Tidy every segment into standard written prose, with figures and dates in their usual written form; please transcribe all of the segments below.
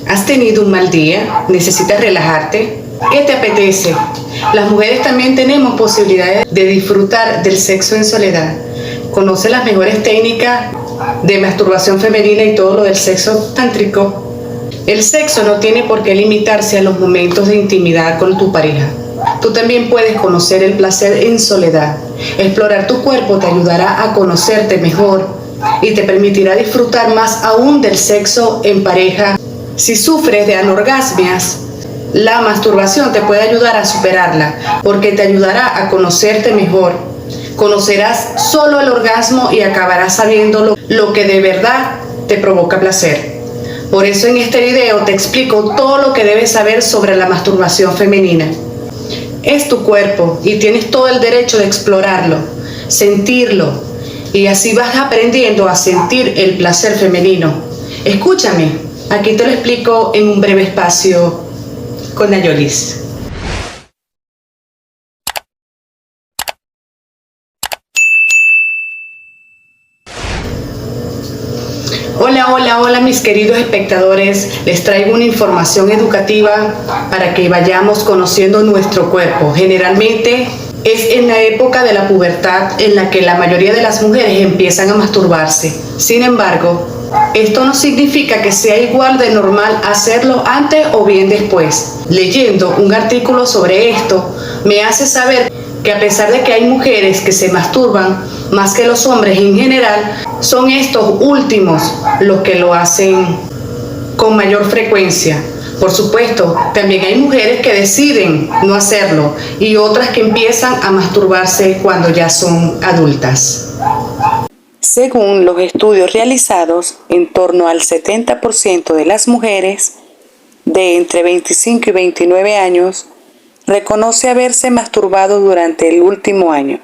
¿Has tenido un mal día? ¿Necesitas relajarte? ¿Qué te apetece? Las mujeres también tenemos posibilidades de disfrutar del sexo en soledad. Conoce las mejores técnicas de masturbación femenina y todo lo del sexo tántrico. El sexo no tiene por qué limitarse a los momentos de intimidad con tu pareja. Tú también puedes conocer el placer en soledad. Explorar tu cuerpo te ayudará a conocerte mejor y te permitirá disfrutar más aún del sexo en pareja. Si sufres de anorgasmias, la masturbación te puede ayudar a superarla porque te ayudará a conocerte mejor. Conocerás solo el orgasmo y acabarás sabiendo lo que de verdad te provoca placer. Por eso en este video te explico todo lo que debes saber sobre la masturbación femenina. Es tu cuerpo y tienes todo el derecho de explorarlo, sentirlo, y así vas aprendiendo a sentir el placer femenino. Escúchame, aquí te lo explico en un breve espacio con Nayolis. Hola mis queridos espectadores, les traigo una información educativa para que vayamos conociendo nuestro cuerpo. Generalmente es en la época de la pubertad en la que la mayoría de las mujeres empiezan a masturbarse. Sin embargo, esto no significa que sea igual de normal hacerlo antes o bien después. Leyendo un artículo sobre esto, me hace saber que a pesar de que hay mujeres que se masturban más que los hombres en general, son estos últimos los que lo hacen con mayor frecuencia. Por supuesto, también hay mujeres que deciden no hacerlo y otras que empiezan a masturbarse cuando ya son adultas. Según los estudios realizados, en torno al 70% de las mujeres de entre 25 y 29 años reconoce haberse masturbado durante el último año.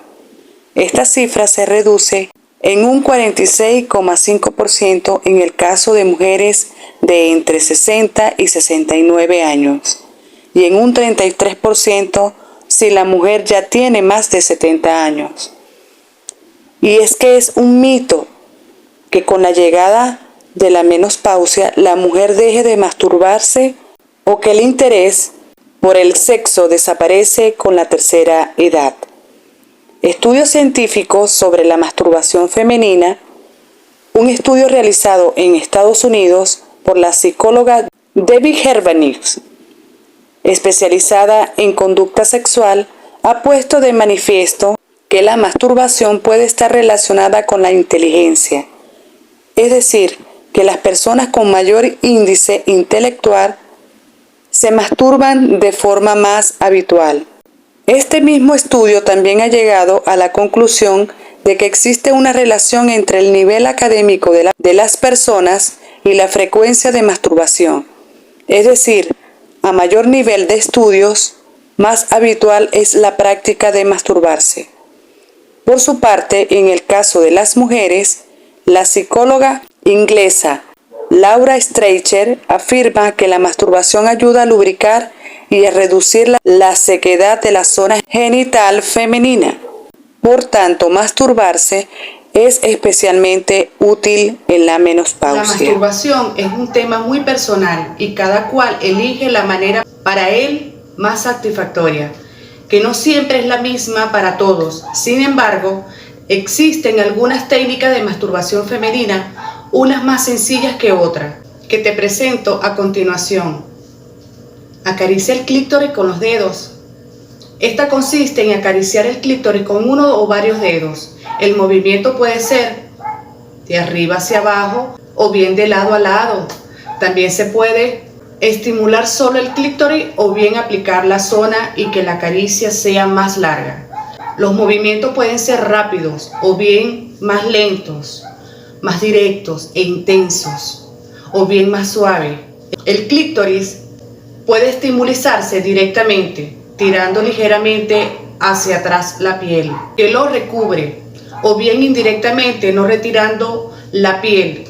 Esta cifra se reduce en un 46,5% en el caso de mujeres de entre 60 y 69 años y en un 33% si la mujer ya tiene más de 70 años. Y es que es un mito que con la llegada de la menopausia la mujer deje de masturbarse o que el interés por el sexo desaparece con la tercera edad. Estudios científicos sobre la masturbación femenina, un estudio realizado en Estados Unidos por la psicóloga Debbie Herbanix, especializada en conducta sexual, ha puesto de manifiesto que la masturbación puede estar relacionada con la inteligencia, es decir, que las personas con mayor índice intelectual se masturban de forma más habitual. Este mismo estudio también ha llegado a la conclusión de que existe una relación entre el nivel académico de las personas y la frecuencia de masturbación. Es decir, a mayor nivel de estudios, más habitual es la práctica de masturbarse. Por su parte, en el caso de las mujeres, la psicóloga inglesa Laura Streicher afirma que la masturbación ayuda a lubricar y a reducir la sequedad de la zona genital femenina. Por tanto, masturbarse es especialmente útil en la menopausia. La masturbación es un tema muy personal y cada cual elige la manera para él más satisfactoria, que no siempre es la misma para todos. Sin embargo, existen algunas técnicas de masturbación femenina, unas más sencillas que otras, que te presento a continuación. Acaricia el clítoris con los dedos. Esta consiste en acariciar el clítoris con uno o varios dedos. El movimiento puede ser de arriba hacia abajo o bien de lado a lado. También se puede estimular solo el clítoris o bien aplicar la zona y que la caricia sea más larga. Los movimientos pueden ser rápidos o bien más lentos, más directos e intensos o bien más suave. El clítoris puede estimulizarse directamente, tirando ligeramente hacia atrás la piel, que lo recubre, o bien indirectamente, no retirando la piel.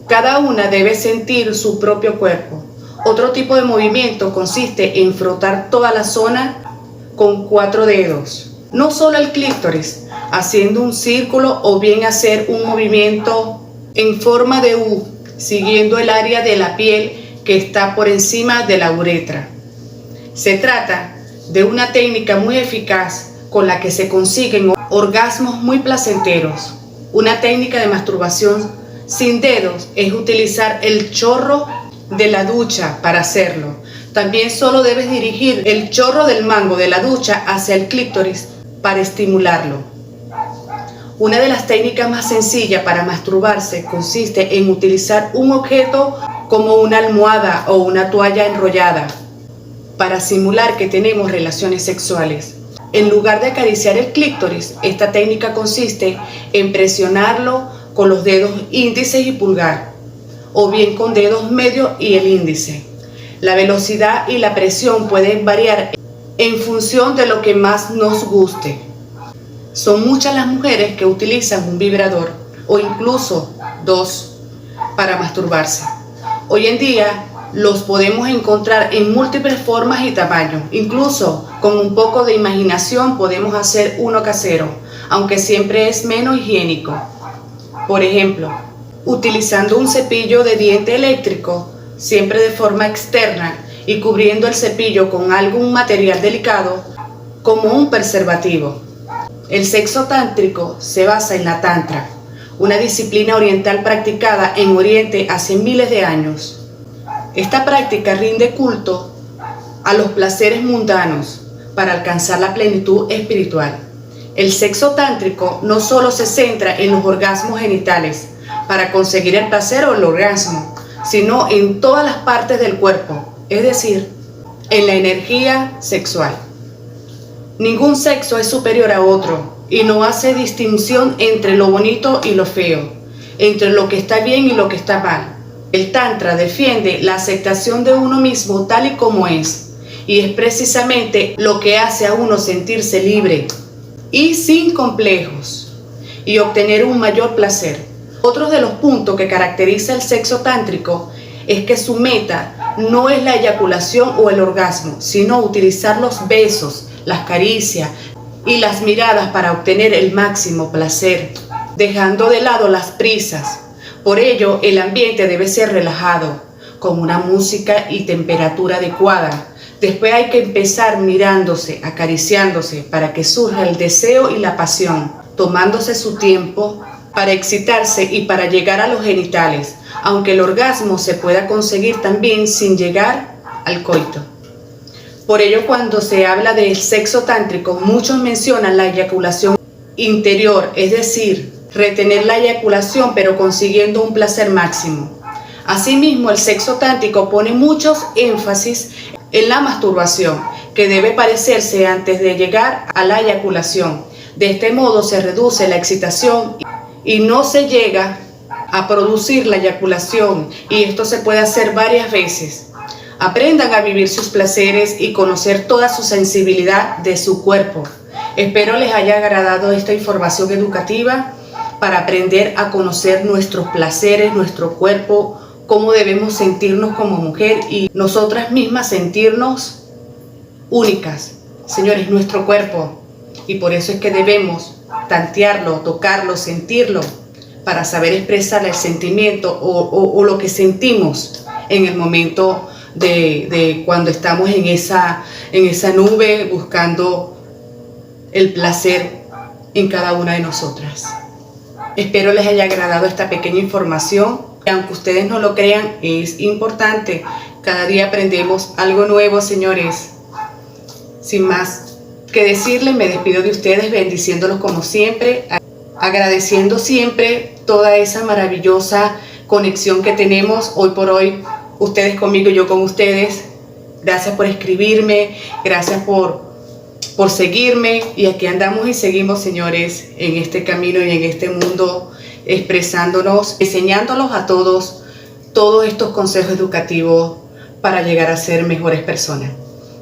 Cada una debe sentir su propio cuerpo. Otro tipo de movimiento consiste en frotar toda la zona con 4 dedos. No solo el clítoris, haciendo un círculo o bien hacer un movimiento en forma de U, siguiendo el área de la piel que está por encima de la uretra. Se trata de una técnica muy eficaz con la que se consiguen orgasmos muy placenteros. Una técnica de masturbación sin dedos es utilizar el chorro de la ducha para hacerlo. También solo debes dirigir el chorro del mango de la ducha hacia el clítoris para estimularlo. Una de las técnicas más sencillas para masturbarse consiste en utilizar un objeto como una almohada o una toalla enrollada para simular que tenemos relaciones sexuales. En lugar de acariciar el clítoris, esta técnica consiste en presionarlo con los dedos índices y pulgar, o bien con dedos medios y el índice. La velocidad y la presión pueden variar en función de lo que más nos guste. Son muchas las mujeres que utilizan un vibrador o incluso dos para masturbarse. Hoy en día los podemos encontrar en múltiples formas y tamaños. Incluso con un poco de imaginación podemos hacer uno casero, aunque siempre es menos higiénico. Por ejemplo, utilizando un cepillo de diente eléctrico, siempre de forma externa y cubriendo el cepillo con algún material delicado como un preservativo. El sexo tántrico se basa en la tantra, una disciplina oriental practicada en Oriente hace miles de años. Esta práctica rinde culto a los placeres mundanos para alcanzar la plenitud espiritual. El sexo tántrico no solo se centra en los orgasmos genitales para conseguir el placer o el orgasmo, sino en todas las partes del cuerpo, es decir, en la energía sexual. Ningún sexo es superior a otro y no hace distinción entre lo bonito y lo feo, entre lo que está bien y lo que está mal. El Tantra defiende la aceptación de uno mismo tal y como es, y es precisamente lo que hace a uno sentirse libre y sin complejos y obtener un mayor placer. Otro de los puntos que caracteriza el sexo tántrico es que su meta no es la eyaculación o el orgasmo, sino utilizar los besos, las caricias y las miradas para obtener el máximo placer, dejando de lado las prisas. Por ello, el ambiente debe ser relajado, con una música y temperatura adecuada. Después hay que empezar mirándose, acariciándose, para que surja el deseo y la pasión, tomándose su tiempo para excitarse y para llegar a los genitales, aunque el orgasmo se pueda conseguir también sin llegar al coito. Por ello, cuando se habla del sexo tántrico, muchos mencionan la eyaculación interior, es decir, retener la eyaculación pero consiguiendo un placer máximo. Asimismo, el sexo tántrico pone muchos énfasis en la masturbación, que debe parecerse antes de llegar a la eyaculación. De este modo se reduce la excitación y no se llega a producir la eyaculación, y esto se puede hacer varias veces. Aprendan a vivir sus placeres y conocer toda su sensibilidad de su cuerpo. Espero les haya agradado esta información educativa para aprender a conocer nuestros placeres, nuestro cuerpo, cómo debemos sentirnos como mujer y nosotras mismas sentirnos únicas. Señores, nuestro cuerpo, y por eso es que debemos tantearlo, tocarlo, sentirlo, para saber expresar el sentimiento o lo que sentimos en el momento de cuando estamos en esa nube buscando el placer en cada una de nosotras. Espero les haya agradado esta pequeña información. Aunque ustedes no lo crean, es importante. Cada día aprendemos algo nuevo, señores. Sin más que decirles, me despido de ustedes bendiciéndolos como siempre, agradeciendo siempre toda esa maravillosa conexión que tenemos hoy por hoy, ustedes conmigo, yo con ustedes. Gracias por escribirme, gracias por seguirme, y aquí andamos y seguimos, señores, en este camino y en este mundo, expresándonos, enseñándolos a todos estos consejos educativos para llegar a ser mejores personas.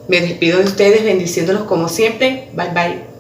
Me despido de ustedes bendiciéndolos como siempre. Bye bye.